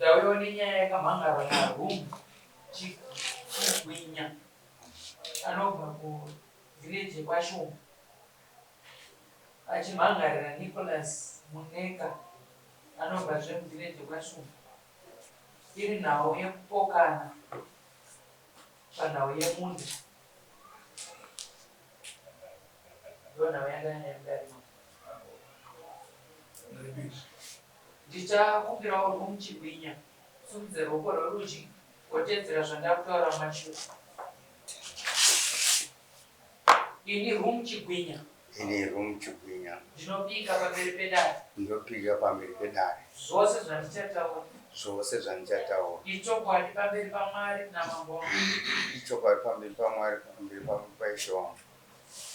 Ndawoni nyaya yakamhangara naRum Chigwinya anobva kuvhileji kwaShoma achimhangarira Nicholas Muneka anobvazve muvhileji kwaShoma. Iri nhau yekupokana panhau yemunda. Ndiyo nhau yandanyayamudari. Ndichakumbirawo Rum Chigwinya kusumudze ruoko rworudyi wotedzera zvandakutaura macho. Ini Rum Chigwinya. Ini Rum Chigwinya. Ndinopika pamberi pedare. Ndinopika pamberi pedare. Zvose zvandichataura. Zvose zvandichataura. Ichokwadi pamberi paMwari naMambo wangu. Ichokwadi pamberi paMwari pamberi paIshe wangu.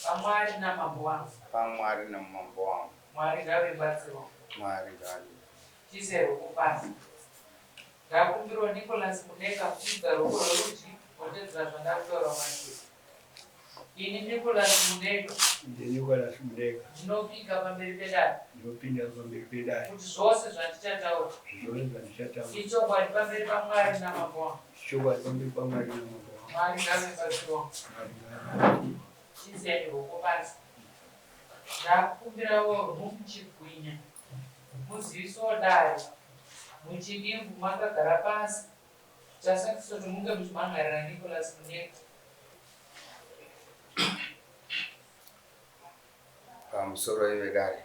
paMwari naMambo wangu. paMwari naMambo wangu. Mwari ngavebatsirwa. Mwari ngavebatsirwa. Tiise ruoko pasi. Ndakumbirwa Nicholas Muneka kuchidza ruoko rworudyi wotedzera zvandakutaura macho. Ini Nicholas Muneka. Nicholas Muneka. Ndinopika pamberi pedare. Ndinopinda pamberi pedare. Kuti zvose zvandichataura. Zvose zvandichataura. Ichokwadi pamberi paMwari naMambo wangu. Ichokwadi pamberi paMwari naMambo wangu. Mwari ngavebatsirwa. Tiisei ruoko pasi. Ndakumbirawo Rum Chigwinya. Muziviso dare. Muchidimbu makagara pasi. Chasakisa kuti munge muchimhangarira Nicholas Muneka. Pamusoro wedare.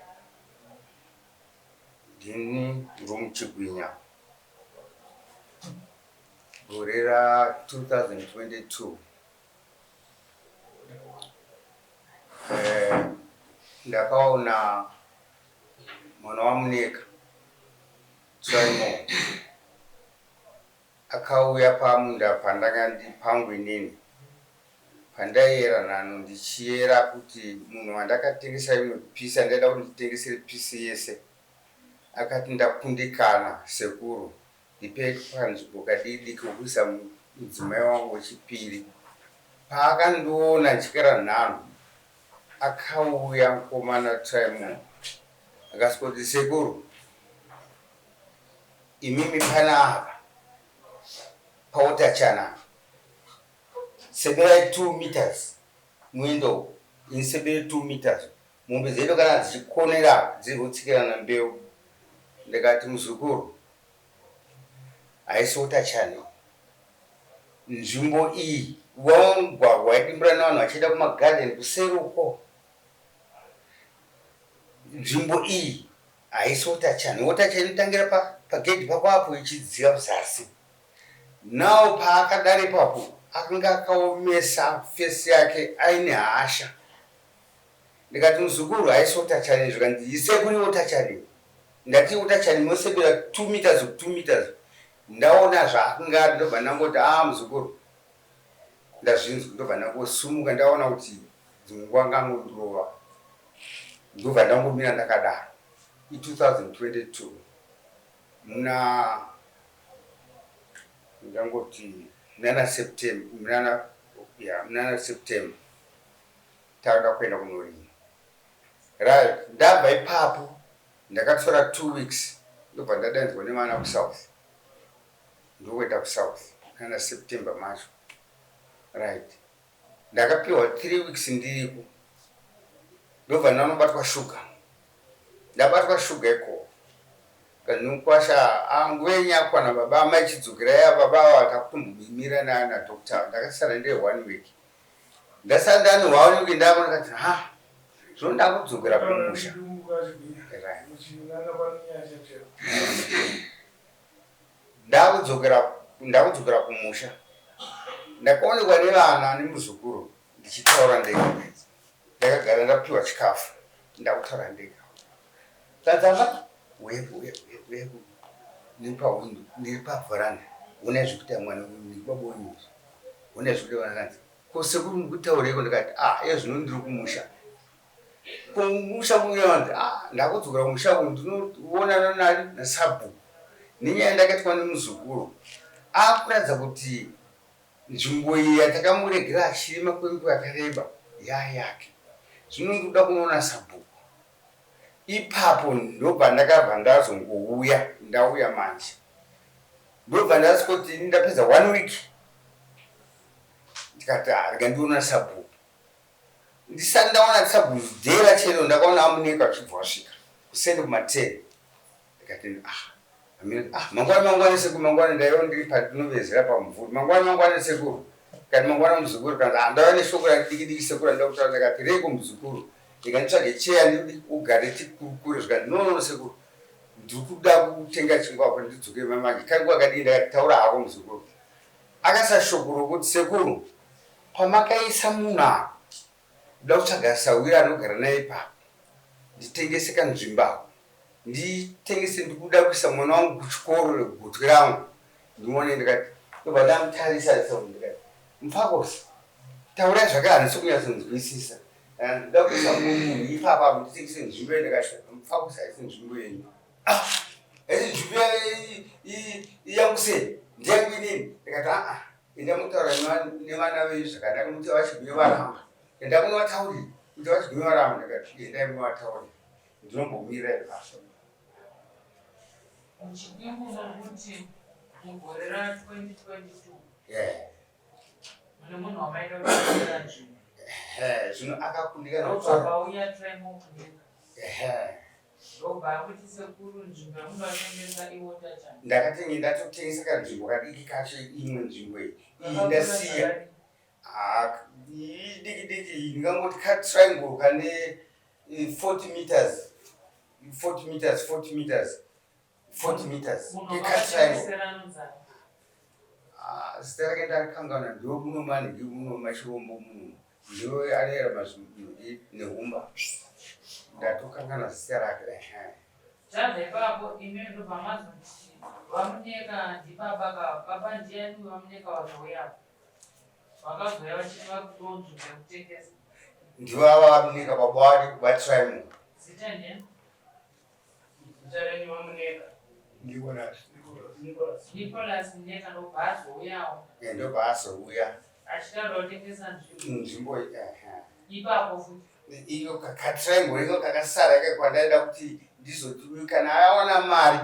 Ndini Rum Chigwinya. Gore ra 2022. Ndakaona mwana wa Muneka Simon akauya pamunda pandanga pangu inini. Pandayera nano ndichiyera kuti munhu wandakatengesa imwe pisi andaida kuti nditengesere pisi yese akati ndakundikana sekuru ndipe panzvimbo kadiki kokuisa mudzimai wangu wechipiri. Paakandiona ndichikera nhano akauya mukomana Simon akasvika sekuru, imimi panapa pautachana seberai 2 meters window insebere 2 meters mombe zedu kana dzichikonera dzirikutsikirana mbeu. Ndikati muzukuru haisotachani nzvimbo iyi wamugwagwa yadimbura navanhu vachienda kumagarden kuseri uko. Nzvimbo iyi haisotachani wotachani inotangira pagedhi pako apo ichidzika kuzasi. Nawo paakadare papo akanga akaomesa fesi yake aine hasha. Ndikati muzukuru haisotachani zvikandi isekuri otachani. Ndati otachani mosebera 2 meters 2 meters. Ndaona zvaakanga ndobva ndangoti muzukuru ndazvinzwa ndobva ndangosumuka ndaona kuti dzingwa ngangodrova. Ndobva ndangomira ndakadaro. 2022 muna ndangoti muna September takuda kuenda kunorima. Right, ndabva ipapo ndakatora 2 weeks ndobva ndadanzwa nemana kuSouth. Ndokuenda kuSouth kana September macho. Right, ndakapiwa 3 weeks ndiriko. Ndobva ndanobatwa shuga. Ndabatwa shuga iko. Kanukwasha angwenya kwana baba amachidzukira ya baba akakumbumira na doctor. Ndakasara ndiri 1 week. Ndasanda ni 1 week ndabona kuti zvonda kudzukira kumusha. Ndakudzukira kumusha. Ndakaonekwa nevana nemuzukuru ndichitaura ndega. Ndakagara ndapiwa chikafu. Ndakutaura ndega. Tadzama wewe nipa window nipa veranda une zvikuita mwana ndibabonyi une zvikuita vananzi kose kuri kutaureko ndikati ezvino ndiri kumusha muyanzi ndakudzukira kumusha uyu ndinoonana nari nasabu nenyaya ndakaitwa nemuzukuru akuratidza kuti nzvimbo iyi yatakamuregera achirima kwenguva yakareba yake zvino ndoda kunoona sabhuku. Ipapo ndobva ndakabva ndazongouya ndauya manje ndobva ndasikuti ndapedza 1 week ndikati rega ndiona sabhuku ndisati ndaona sabhuku dhera chero ndakaona amuneka achibva wasvika kusende kumateni ndikati mangwana sekuru mangwana ndaiva ndiri patinovezera pamumvuri mangwana sekuru kati mangwana muzukuru kana ndava neshoko radikidiki sekuru ndida kutaura ndikati reiko muzukuru ndikanditsvage cheya ndidi ugare tikurukure zvikati nonono sekuru ndiri kuda kutenga chingwa pa ndidzoke mamanje kanguva kadii ndakataura hako muzukuru akasa shoko rokuti sekuru pamakaisa munhu apa ndoda kutsvaga sawira anogara naye ipapo nditengese kanzvimbo ako nditengese ndikuda kuisa mwana wangu kuchikoro regotwe rangu ndione ndikati ndobva ndamutarisa ndikati mufakosi taurai zvakare sokunyatsonzwisisa ndoda kuisa munhu ipapa nditengese nzvimbo ndikati mufakosi haisi nzvimbo yenyu haisi nzvimbo yangu sei ndiyangu inini ndikati enda mutaura nevana venyu zvakanaka muti vachigume varamba enda kunovataurira kuti vachigume varamba ndikati endai munovataurira ndinombomira ipapo muchidimuna kuti mugore ra2022 mune munhu wamaida kuira nzvimbo zvino akakundika robvakauya traimokuneka robva kuti sekuru nzvimbo yamunovatengesa iwotachana ndakatenge ndatotengesa kanzvimbo kadiki kacho imwe nzvimbo iyi ndasiya diki ndingangoti katriangle kane 40 meters zita rake ndarikangaona ndo muno manhingi muno machirombo muno ndo arera mazvinhu nehumba ndatokangana zita rake zvabva ipapo ime ndobva mazoti vamuneka ndibaba ndiani vamuneka vazouyapo vakazoya vachiti vakutonzvimbo yekutengesa ndivava vamuneka baba vari kubatraimo zita ndiani zita renyu vamuneka Nicholas Muneka ndobva azouyawo ndobva azouya achitaura kutengesa nzvimbo ipapo futi iyo katriangle iko kakasara kwandaida kuti ndizoti kana awana mari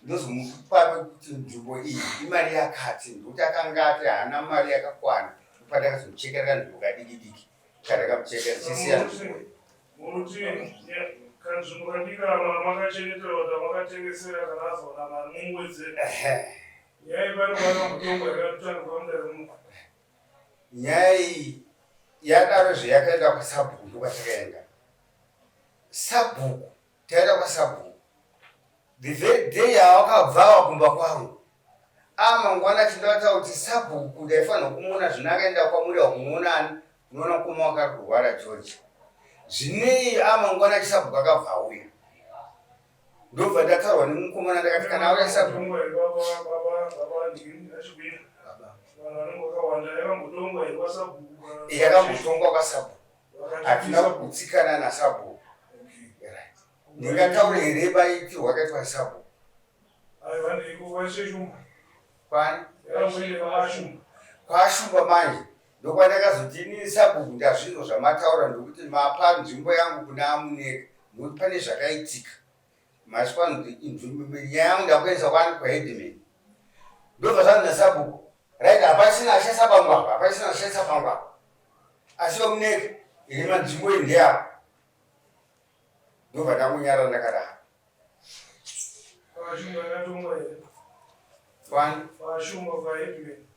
ndozomupape kuti nzvimbo iyi imari yakati ndokuti akanga ati haana mari yakakwana pandakazomuchekera kanzvimbo kadikidiki kadakamuchekera chisiya nzvimbo muti kanzvimbo kadikama makachengeterwa kuti makatengesera kana azoona mari mumwedzera nyaya ipanovana mutongo yakatangwa mudari nyaya iyi yadaro zveyakaenda kwasabhuku ndokwatakaenda sabhuku taenda kwasabhuku the very day yawakabva wakumba kwangu mangwana achindataura kuti sabhuku ndaifanira kumuona zvino akaenda kwamuri wakumuonani unoona mukoma wakari kurwara george zvinei mangwana achisabhuku akabva auya ndobva ndataurwa nemukomana ndakati kana auya sabhuku yakambotongwa kwasabhuku hatina kutsikana nasabhuku ndingataure here baitirwa kaitwa sabhuku kwashumba manje ndokwandakazoti inini sabhuku ndazvinhu zvamataura ndokuti mapa nzvimbo yangu kuna amuneka nokuti pane zvakaitika masi pano nyaya yangu ndakuendesa kwani kwahedman ndobva zvanhu nasabhuku right hapachina achasa pangwa asi vamuneka iri manzvimbo iyi ndeyapo ndobva ndamunyara ndakadaro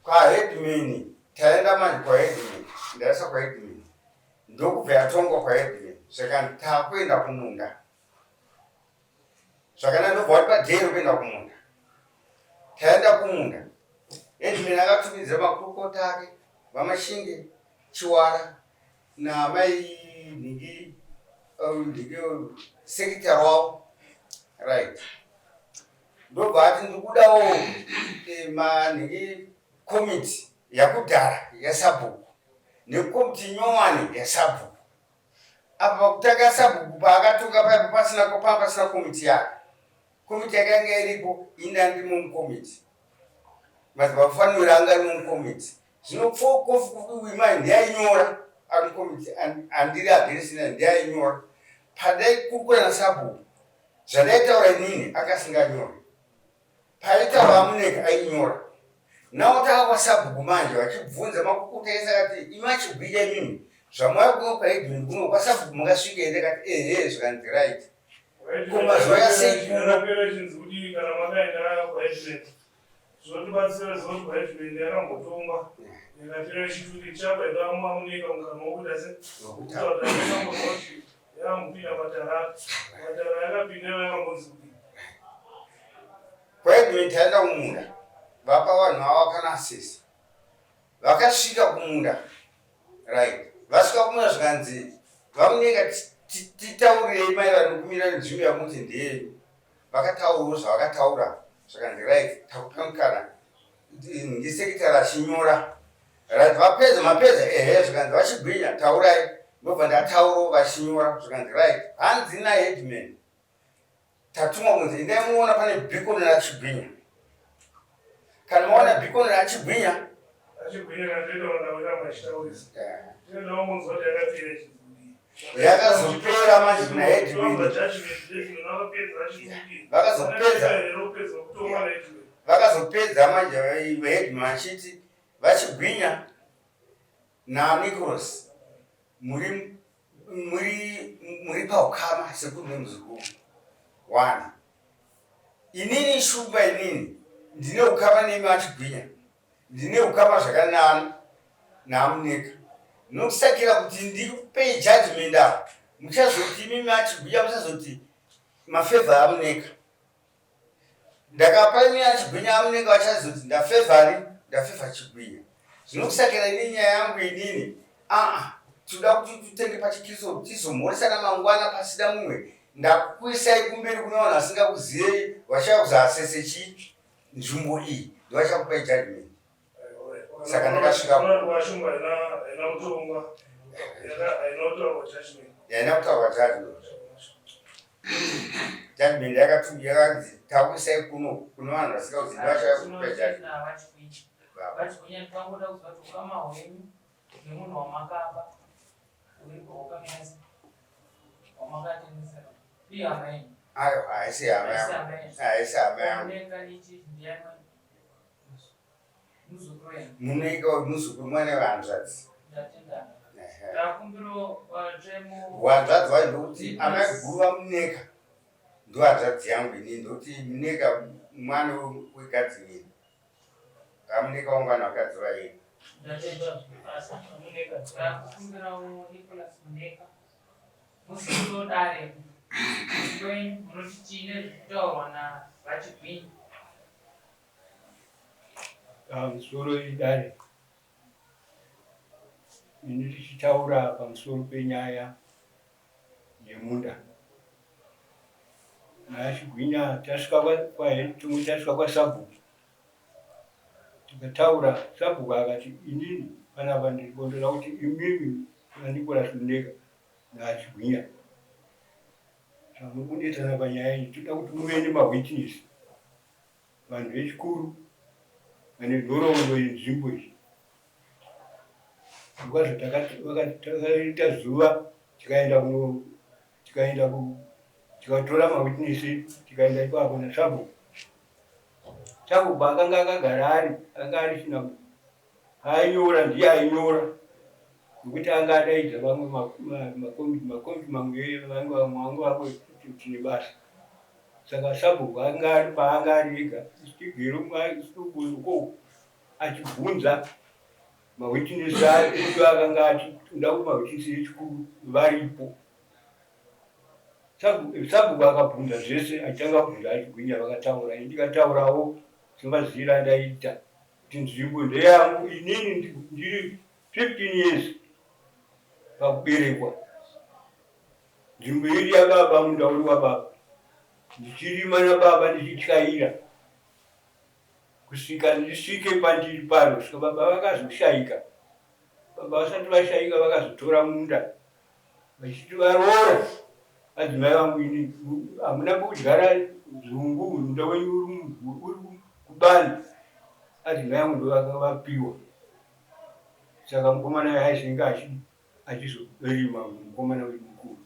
kwahedman taenda manje kwahedman ndaisa kwahedman ndokubva yatongwa kwahedman saka takuenda kumunda zvakana ndobva wati padheri kuenda kumunda taenda kumunda hedman akatumidza makurukota ake vamashinge chiwara namai nhingi sekitari wavo right ndobva ati ndikudawo manhingi komiti yakudhara yasabhuku nekomiti nyowani yasabhuku apa pakutanga sabhuku paakatonga paipo pasina komiti yake komiti yakanga iripo indandi mumukomiti mazibafanira anga ari mumukomiti zvinofokofukuwima ndiyainyora ari mukomiti andiri ageresina ndiyainyora pandaikurukura nasabhuku zvandaitaura inini akasinganyora paita vamuneka ainyora nawo takwasabhuku manje vachibvunza makukutaisa kati imachibhinya mimi zvamwari kuno paedmin kuno kwasabhuku makasvika ende kati ehe zvikanzi right kumazuva yasei ndinapera chinzi kuti kana makaenda kwaedmin zvotibatsira zoti kwaedmin yakambotonga ikatira chituri chapaida mamuneka mukana wokuti asi kutauraambozoti yakambopinda matara yakapinda yakambonzi kuti kwaedmin taenda kumunda vapa vanhu vava vakanasisa vakasvika kumunda right vasvika kumunda zvikanzi vamuneka titaurirei maererano nokumira nenzvimbo yamuti ndeyenyu vakataurawo zvavakataura zvikanzi right takupemukana ndisekitari achinyora right mapedza ehe zvikanzi vachigwinya taurai ndobva ndataurawo vachinyora zvikanzi right hanzi naheadman tatumwa kunzi endai muona pane bhikoni rachigwinya kana maona bhikoni rachigwinya yakazopera manje kuna headman vakazopedza manje headman achiti vachigwinya naNicholas muri paukama sekuru nemuzukuru 1 inini shumba inini ndine ukama nemi vachigwinya ndine ukama zvakanana namuneka nokusakira kuti ndikupei judgment apa muchazoti mimi achigwinya muchazoti mafevha amuneka ndakapa imi achigwinya amuneka vachazoti ndafevha chigwinya zvinokusakira ini nyaya yangu inini toda kuti tutenge pachikristu tizomhoresana mangwana pasina mumwe ndakuisai kumberi kune vanhu vasingakuziyei vachava kuzasese chii nzvimbo iyi ndovachakupai judgment saka ndakasvika yaina kutaurwa judgment yakanzi takuisai kuno vanhu vasingakuziyei ndovachakupai judgment vachigwinya tikangoda kuziva kuti ukama hwenyu nemunhu wamakapa uripo wakamesa wamakatengesera ihama yenyu ayo haisi hama yangu munoika muzukuru mwane vahanzvadzi hanzvadzi wayo ndokuti amai guru vamuneka ndo hanzvadzi yangu inini ndokuti muneka mwana wegadzini amuneka wangwana vakadzi vaini musindodare munoti tiine zvitaurwa navachigwinya pamusoro idare ini tichitaura pamusoro penyaya yemunda naachigwinya tasvika tumwe tasvika kwasabhuku tikataura sabhuku akati inini panapa ndiripondoda kuti imimi naNicholas Muneka naachigwinya zvamunodetsana panyaya iyi toda kuti muve nemawitness vanhu vechikuru vane nhoroondo yenzvimbo iyi kwazvo takaita zuva tikatora mawitness tikaenda ipapo nasabhuku sabhuku akanga akagara anga arisina ainyora ndiye ainyora nokuti anga adaidza vamwe makomiti mamwe vangu vako tine basa saka sabhuku anga ari paanga ari ega ichigero uko achibvunza mawitness edu akanga achitoda kuti mawitness echikuru varipo sabhuku akabvunza zvese achitanga kubvunza achigwinya vakataura ndikataurawo semazira ndaita kuti nzvimbo ndeyangu inini ndiri 15 years pakuberekwa nzvimbo iri yababa munda uri wababa ndichirima nababa ndichityaira kusvika ndisvike pandiri pano saka baba vakazoshayika baba vasati vashayika vakazotora munda vachiti varoora adzimai vangu ini hamuna kudyara zungu munda wenyu uri kubani adzimai vangu ndovakanga vapiwa saka mukomana yaaizinge achizorima mukomana wedu mukuru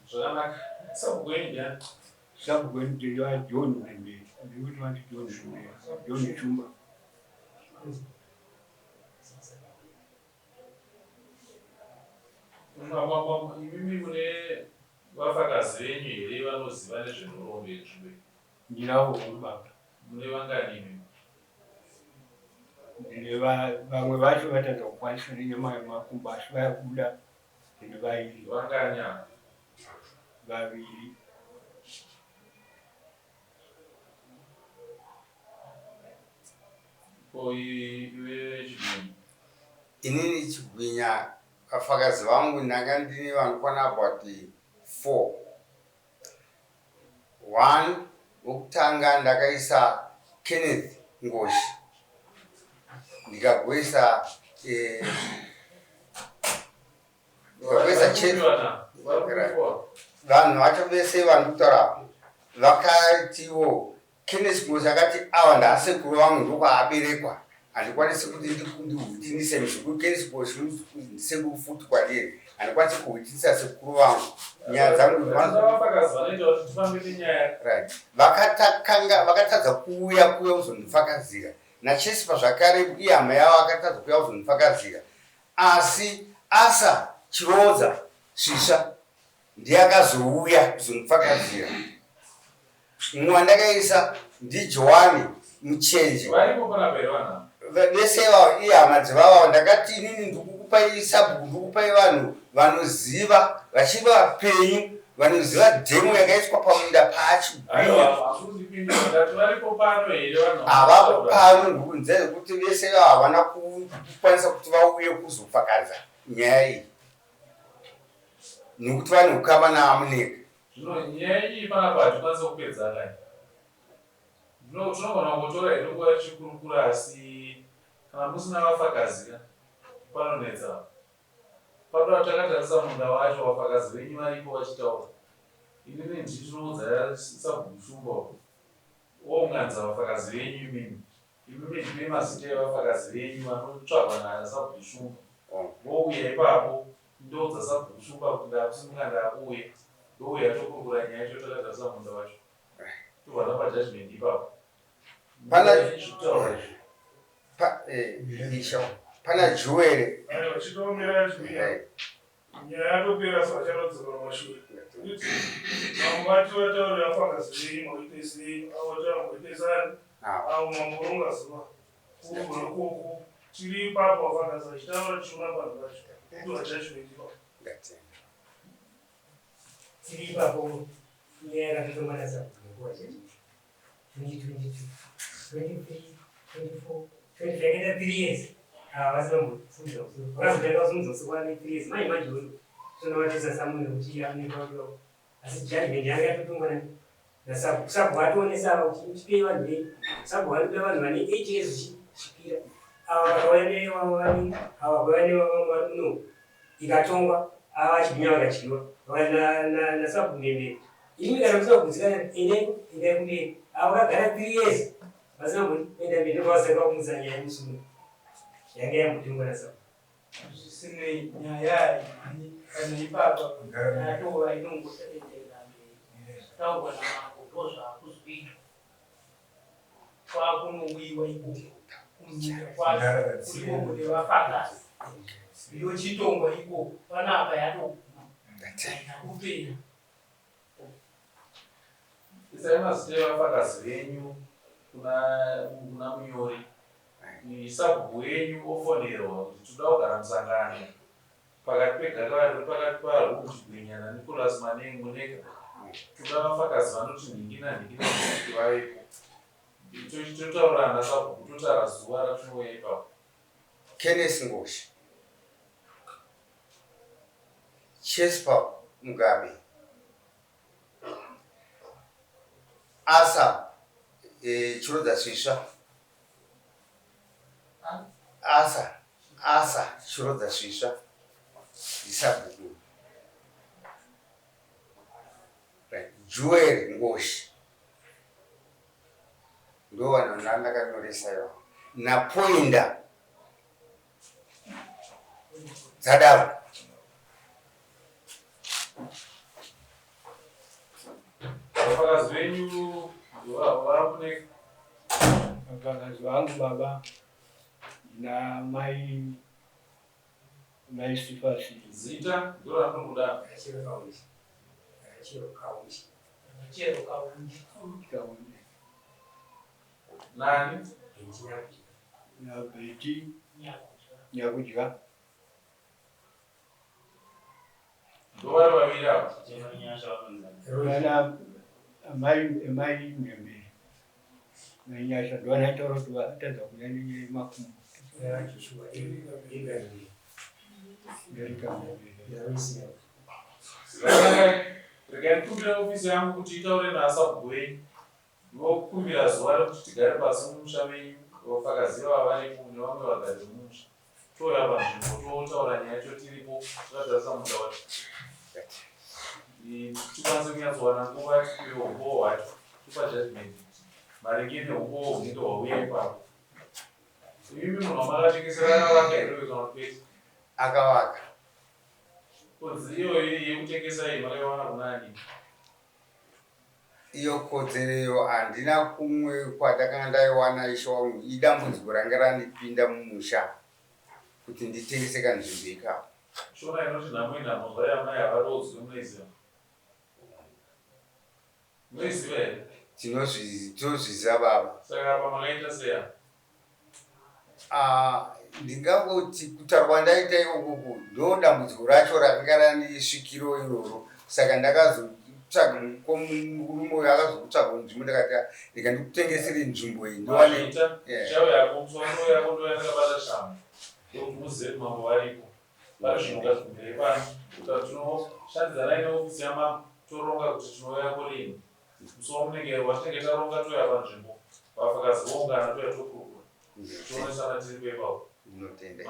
sabhuku weni ndiwa John Mbemberi ndikuti vanti John Chumba. Imimi mune vafakazi venyu here vanoziva nezvenhoroondo yezvibe? Ndinavo baba. Mune vangani imimi? Vamwe vacho vatadza kukwanisa nenyama yemakumbo asi vayabuda ndi vaviri. Vangani apa? Vaviri. Ko iwe Chigwinya? Inini Chigwinya vafakazi vangu ndanga ndine vanokwana about 4. 1 wokutanga ndakaisa Kenneth Ngoshi, ndikagoisa vanhu vacho vese vanokutaura vakatiwo Kenneth Ngoshi akati ava ndaasekuru vangu ndokaaberekwa handikwanisi kuti ndihwitinise nezvikuru. Kenneth Ngoshi sekuru futi kwandiri handikwanisi kuhwitinisa sekuru vangu nyaya dzangu vakatadza kuuya kuzondifakazira naChespa zvakare iye hama yavo akatadza kuuya kuzondifakazira, asi Asa Chirodza Svisva ndiye akazouya kuzondifakazira. Mumwe wandakaisa ndiJohani Muchenji. Vese iye hama dzevavo ndakati inini ndikukupai sabhuku, ndikukupai vanhu vanoziva vachiva vapenyu, vanoziva dhemo yakaiswa pamunda havako pano. Ndikunzira kuti vese vavo havana kukwanisa kuti vauye kuzofakadza nyaya iyi nekuti vane ukama naAmuneka. Nyaya iyi panapa hatikwanisa kupedza nayo. Tinogona kungotora inonguva chikurukura, asi kana musina vafakazi panonetsa. Padoa takatarisa munda wacho vafakazi venyu varipo vachitaura. Inini ndinoudza sabhuku Shumba wounganidza vafakazi venyu imimi. Imimi ndine mazita evafakazi venyu vanotsvagwa naSabhuku Shumba. Wouya ipapo ndoudza Sabhuku Shumba kuti ndakusimuka ndakuuya. Ndouya tokurukura nyaya yacho takatarisa munda wacho. Tobva napajudgment ipapo. Pana Joel vachitomira Chigwinya nyaya yatopera sachanodzokera mashure kuti vamwe vati vataurira vafakazi venyu mwaite sei, avataura mwaite sani, avo mamwe vaungaziva kugona koko tiri ipapo vafakazi vachitaura tichiona vanhu vacho kuti vajudgment ipapo tiri ipapo. Nyaya yakatotonga naSabhuku nguva zhinji 2022 23 24 25 yakaita 3 years vasina mbofundira usoro vakazotanga kusumudza usoro wane 3 years mai majoro tonavatisa Samuel kuti anekawo, asi judgment yanga yatotongwa naSabhuku. Sabhuku atoonesa ava kuti uchipei vanhu vei. Sabhuku anopa vanhu vane 8 years zvichipira, ava vakauya nevamwe ava vakauya nevamwe vari muno ikatongwa ava Chigwinya vakadyiwa vakati naSabhuku mbemberi. Ini kana kusina kuzikanwa endai kumberi, ava vakagara 3 years vasina kuenda mberi, ndokavasaka kumutsa nyaya yemusungu yanga yambotongwa naSabhuku. Zvisinei nyaya kana ipapa yatova inongotaendera mberi taurwa namambo zvakuzwika kwakunouyiwa ikoko kunyika kwacho kuriko kune vafakazi yochitongwa ikoko panapa yatoguma nakupera. Isai mazita evafakazi venyu kuna munyori. Sabhuku yenyu ofonerwa kuti toda kugara musangano pakati pegakava riri pakati paRuth Chigwinya naNicholas Muneka. Toda vafakazi vanoti nhingina kuti vavepo. Totaura naSabhuku totaura zuva ratinouya ipapo. Kenneth Ngoshi, Chespa Mugabe, Asa Chirodza Svisva, Asa Chirodza Svisva iSabhuku. Joel Ngoshi ndo vanhu vandakanyoresa ivo naPoinda Dzadaro. Vafakazi venyu Vafuneka. Vafakazi vangu baba na mai Sifasi. Zita ndo ramunoda. Kaunti. Nani? Na Beti Nyakujika. Ndo vari vaviri ava. Wana mai Membe. Na Nyasha ndo wanaita rotuwa ataza kunyani makumu. Rikanitumira ofisi yangu kuti itaure naSabhuweni vokumbira zuva rekuti tigare pasi mumusha menyu vafakazi vava varipo nevamwe vagari vemusha touya panzvimbo totaura nyaya yacho tiripo takatarisa muda wacho tikwanise kunyatsowana nguva tipiwe uboho hwacho tipa judgment maringe neuboho hunenge hwauya ipapo. Imi munhu wamakatengeserana vanga here kana kwete? Akavaka. Kodzi iyoyo yekutengesa iyi makaiwana kunani? Iyo kodzero handina kumwe kwatakanga ndaiwana isho wangu idambudziko ranga randipinda mumusha kuti nditengese kanzvimbo ikako. Shona inoti nhamo inhambo zvayamai havarodzwe munoiziva. Munoiziva here? Tinozviziva baba. Saka apa makaita seya? Ndingangoti kutaurwa ndaita ikoko ndo dambudziko racho rakanga randisvikiro iroro. Saka ndakazotsvaga murume uyo akazokutsvaga nzvimbo ndakati rega ndikutengesere nzvimbo iyi ndoita chavo yako musoro yako ndo yandakabata shamhu ndokuti muzive kuti mambo varipo vari zvino ngazvigumbire pano kuti tinoshandidzana neofisi yamambo toronga kuti tinouyako lini musoro munenge watinenge taronga toya panzvimbo vafakazi voungana toya tokurukura tionesana tiri pepapo. Ndinotenda.